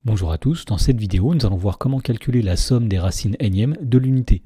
Bonjour à tous, dans cette vidéo, nous allons voir comment calculer la somme des racines énièmes de l'unité.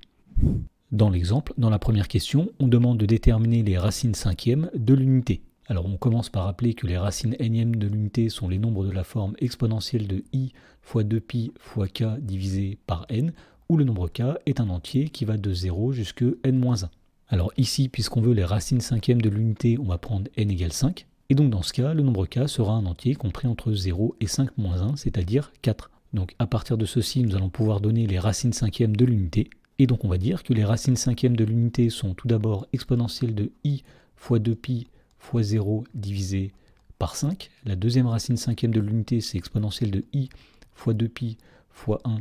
Dans l'exemple, dans la première question, on demande de déterminer les racines cinquièmes de l'unité. Alors on commence par rappeler que les racines énièmes de l'unité sont les nombres de la forme exponentielle de i fois 2pi fois k divisé par n, où le nombre k est un entier qui va de 0 jusqu'à n-1. Alors ici, puisqu'on veut les racines cinquièmes de l'unité, on va prendre n égale 5. Et donc dans ce cas, le nombre k sera un entier compris entre 0 et 5 moins 1, c'est-à-dire 4. Donc à partir de ceci, nous allons pouvoir donner les racines cinquièmes de l'unité. Et donc on va dire que les racines cinquièmes de l'unité sont tout d'abord exponentielles de i fois 2pi fois 0 divisé par 5. La deuxième racine cinquième de l'unité, c'est exponentielle de i fois 2pi fois 1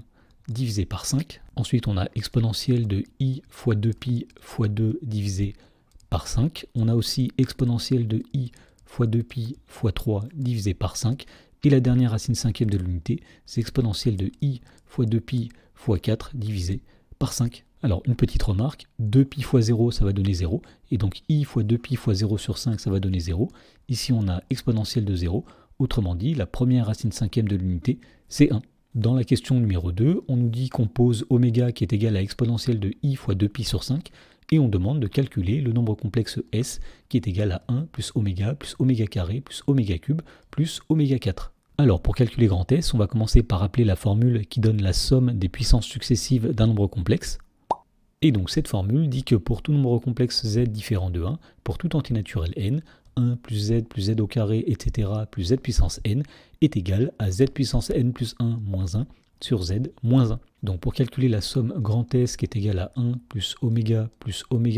divisé par 5. Ensuite, on a exponentielle de i fois 2pi fois 2 divisé par 5. On a aussi exponentielle de i fois 2pi fois 3 divisé par 5. Et la dernière racine cinquième de l'unité, c'est exponentielle de i fois 2pi fois 4 divisé par 5. Alors, une petite remarque, 2pi fois 0, ça va donner 0. Et donc, i fois 2pi fois 0 sur 5, ça va donner 0. Ici, on a exponentielle de 0. Autrement dit, la première racine cinquième de l'unité, c'est 1. Dans la question numéro 2, on nous dit qu'on pose oméga qui est égal à exponentielle de i fois 2pi sur 5. Et on demande de calculer le nombre complexe s qui est égal à 1 plus oméga carré plus oméga cube plus oméga 4. Alors pour calculer grand S, on va commencer par appeler la formule qui donne la somme des puissances successives d'un nombre complexe. Et donc cette formule dit que pour tout nombre complexe z différent de 1, pour tout entier naturel n, 1 plus z au carré, etc. plus z puissance n est égal à z puissance n plus 1 moins 1 sur z moins 1. Donc pour calculer la somme grand S qui est égale à 1 plus oméga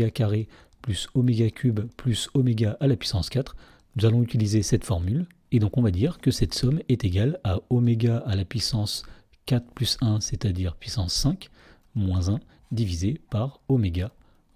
carré plus oméga cube plus oméga à la puissance 4, nous allons utiliser cette formule. Et donc on va dire que cette somme est égale à oméga à la puissance 4 plus 1, c'est-à-dire puissance 5, moins 1, divisé par oméga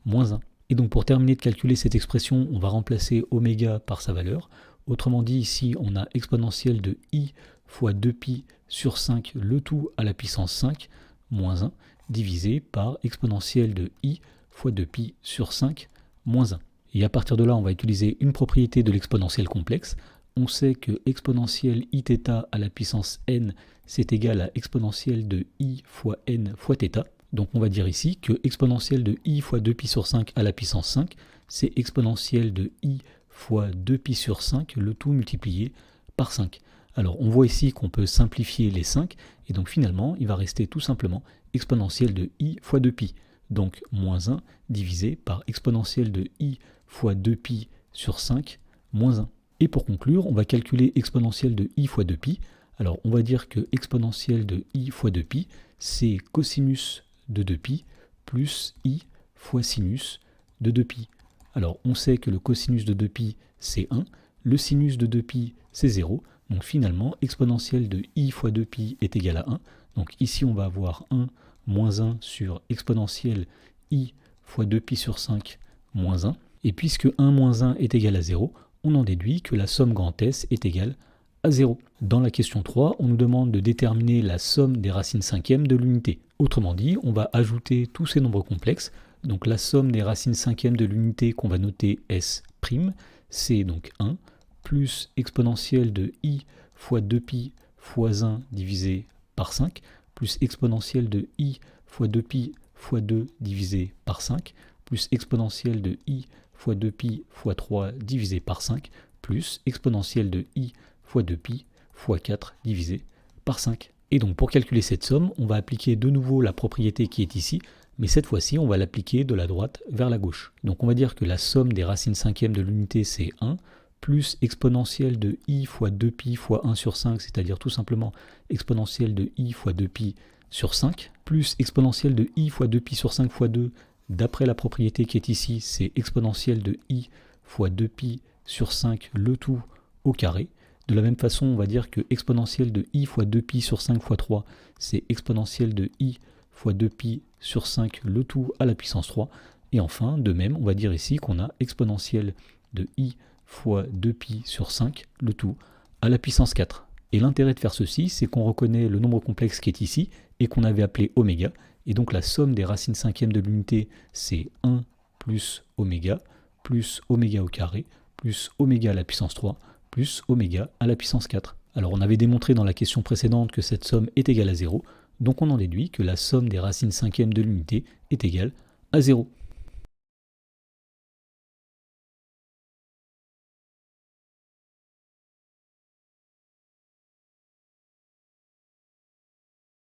moins 1. Et donc pour terminer de calculer cette expression, on va remplacer oméga par sa valeur. Autrement dit, ici on a exponentielle de i fois 2pi sur 5, le tout à la puissance 5, moins 1, divisé par exponentielle de i fois 2pi sur 5, moins 1. Et à partir de là, on va utiliser une propriété de l'exponentielle complexe. On sait que exponentielle iθ à la puissance n, c'est égal à exponentielle de i fois n fois θ. Donc on va dire ici que exponentielle de i fois 2pi sur 5 à la puissance 5, c'est exponentielle de i fois 2pi sur 5, le tout multiplié par 5. Alors on voit ici qu'on peut simplifier les 5, et donc finalement il va rester tout simplement exponentielle de i fois 2pi. Donc moins 1 divisé par exponentielle de i fois 2pi sur 5, moins 1. Et pour conclure, on va calculer exponentielle de i fois 2pi. Alors on va dire que exponentielle de i fois 2pi, c'est cosinus de 2pi plus i fois sinus de 2pi. Alors on sait que le cosinus de 2pi c'est 1, le sinus de 2pi c'est 0, donc finalement exponentielle de i fois 2pi est égal à 1. Donc ici on va avoir 1 moins 1 sur exponentielle i fois 2pi sur 5 moins 1. Et puisque 1 moins 1 est égal à 0, on en déduit que la somme grand S est égale à 0. Dans la question 3, on nous demande de déterminer la somme des racines cinquièmes de l'unité. Autrement dit, on va ajouter tous ces nombres complexes. Donc la somme des racines cinquièmes de l'unité qu'on va noter S', c'est donc 1 plus exponentielle de i fois 2pi fois 1 divisé par 5 plus exponentielle de i fois 2pi fois 2 divisé par 5 plus exponentielle de i fois 2pi fois 3 divisé par 5 plus exponentielle de i fois 2pi fois 4 divisé par 5. Et donc pour calculer cette somme, on va appliquer de nouveau la propriété qui est ici, mais cette fois-ci on va l'appliquer de la droite vers la gauche. Donc on va dire que la somme des racines cinquièmes de l'unité c'est 1, plus exponentielle de i fois 2pi fois 1 sur 5, c'est-à-dire tout simplement exponentielle de i fois 2pi sur 5, plus exponentielle de i fois 2pi sur 5 fois 2, d'après la propriété qui est ici, c'est exponentielle de i fois 2pi sur 5, le tout au carré. De la même façon, on va dire que exponentielle de i fois 2pi sur 5 fois 3, c'est exponentielle de i fois 2pi sur 5, le tout à la puissance 3. Et enfin, de même, on va dire ici qu'on a exponentielle de i fois 2pi sur 5, le tout à la puissance 4. Et l'intérêt de faire ceci, c'est qu'on reconnaît le nombre complexe qui est ici et qu'on avait appelé oméga. Et donc la somme des racines cinquièmes de l'unité, c'est 1 plus oméga au carré plus oméga à la puissance 3 plus oméga à la puissance 4. Alors on avait démontré dans la question précédente que cette somme est égale à 0, donc on en déduit que la somme des racines cinquièmes de l'unité est égale à 0.